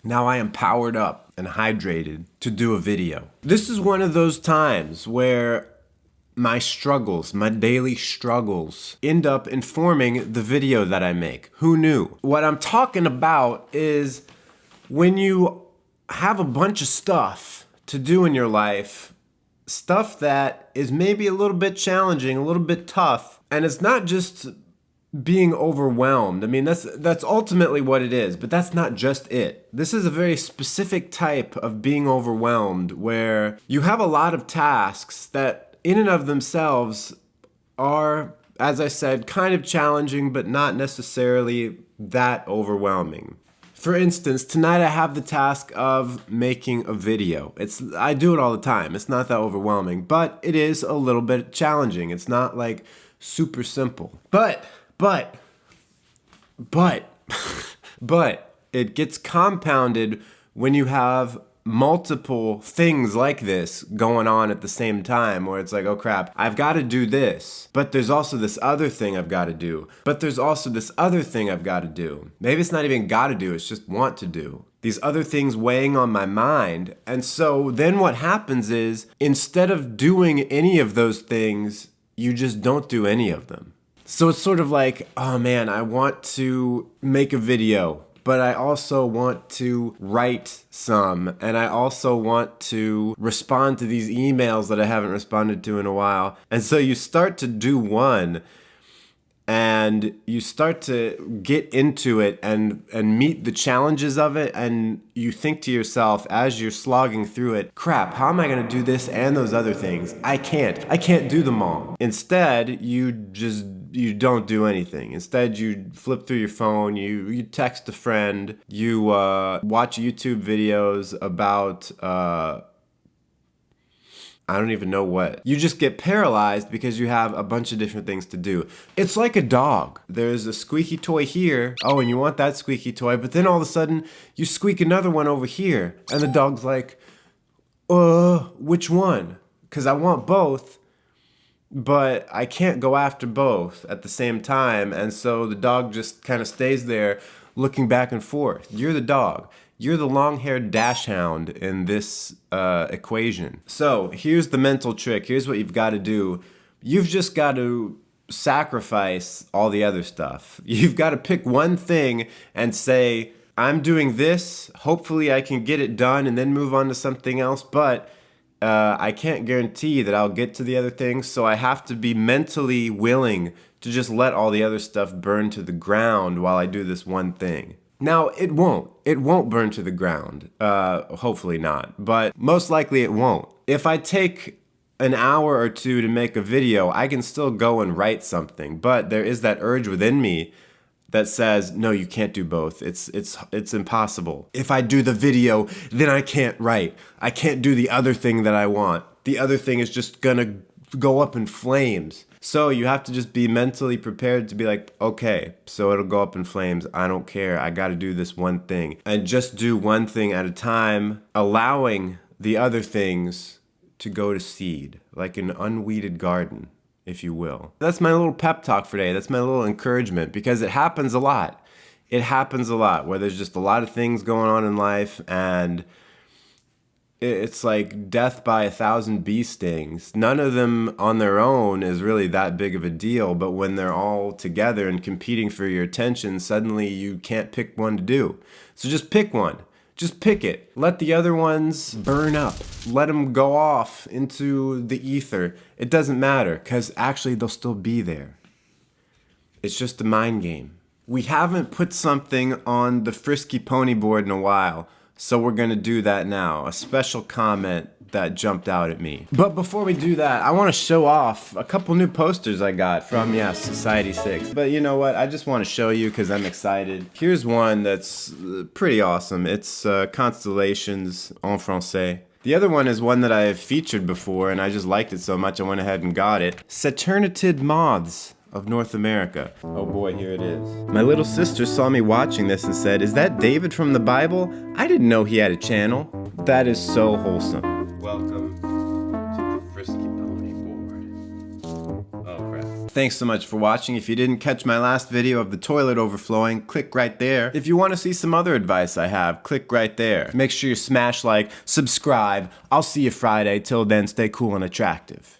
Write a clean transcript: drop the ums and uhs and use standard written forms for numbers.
Now I am powered up and hydrated to do a video. This is one of those times where my struggles, my daily struggles, end up informing the video that I make. Who knew? What I'm talking about is when you have a bunch of stuff to do in your life, stuff that is maybe a little bit challenging, a little bit tough, and it's not just being overwhelmed. I mean, that's ultimately what it is, but that's not just it. This is a very specific type of being overwhelmed where you have a lot of tasks that in and of themselves are, as I said, kind of challenging, but not necessarily that overwhelming. For instance, tonight I have the task of making a video. I do it all the time. It's not that overwhelming, but it is a little bit challenging. It's not like super simple. But it gets compounded when you have multiple things like this going on at the same time, where it's like, oh crap, I've got to do this, but there's also this other thing I've got to do, but there's also this other thing I've got to do. Maybe it's not even got to do, it's just want to do. These other things weighing on my mind. And so then what happens is, instead of doing any of those things, you just don't do any of them. So it's sort of like, oh man, I want to make a video, but I also want to write some, and I also want to respond to these emails that I haven't responded to in a while. And so you start to do one, and you start to get into it and meet the challenges of it, and you think to yourself as you're slogging through it, crap, how am I going to do this and those other things? I can't do them all. Instead, you don't do anything. Instead, you flip through your phone, you text a friend, you watch YouTube videos about I don't even know what. You just get paralyzed because you have a bunch of different things to do. It's like a dog. There's a squeaky toy here. Oh, and you want that squeaky toy, but then all of a sudden you squeak another one over here. And the dog's like, which one? Because I want both, but I can't go after both at the same time. And so the dog just kind of stays there looking back and forth. You're the dog. You're the long-haired dash hound in this equation. So here's the mental trick. Here's what you've got to do. You've just got to sacrifice all the other stuff. You've got to pick one thing and say, I'm doing this. Hopefully I can get it done and then move on to something else. But I can't guarantee that I'll get to the other things. So I have to be mentally willing to just let all the other stuff burn to the ground while I do this one thing. Now, it won't burn to the ground, hopefully not, but most likely it won't. If I take an hour or two to make a video, I can still go and write something, but there is that urge within me that says, no, you can't do both. It's impossible. If I do the video, then I can't write. I can't do the other thing that I want. The other thing is just gonna go up in flames. So you have to just be mentally prepared to be like, okay, so it'll go up in flames. I don't care. I got to do this one thing. And just do one thing at a time, allowing the other things to go to seed, like an unweeded garden, if you will. That's my little pep talk for today. That's my little encouragement, because it happens a lot. It happens a lot where there's just a lot of things going on in life, and it's like death by 1,000 bee stings. None of them on their own is really that big of a deal, but when they're all together and competing for your attention, suddenly you can't pick one to do. So just pick one. Just pick it. Let the other ones burn up. Let them go off into the ether. It doesn't matter, because actually they'll still be there. It's just a mind game. We haven't put something on the Frisky Pony board in a while, so we're gonna do that now. A special comment that jumped out at me. But before we do that, I wanna show off a couple new posters I got from, Society 6. But you know what, I just wanna show you because I'm excited. Here's one that's pretty awesome. It's Constellations en français. The other one is one that I have featured before, and I just liked it so much I went ahead and got it. Saturnitid Moths of North America. Oh boy, here it is. My little sister saw me watching this and said, "Is that David from the Bible? I didn't know he had a channel." That is so wholesome. Welcome to the Frisky Pony board. Oh crap. Thanks so much for watching. If you didn't catch my last video of the toilet overflowing, click right there. If you want to see some other advice I have, click right there. Make sure you smash like, subscribe. I'll see you Friday. Till then, stay cool and attractive.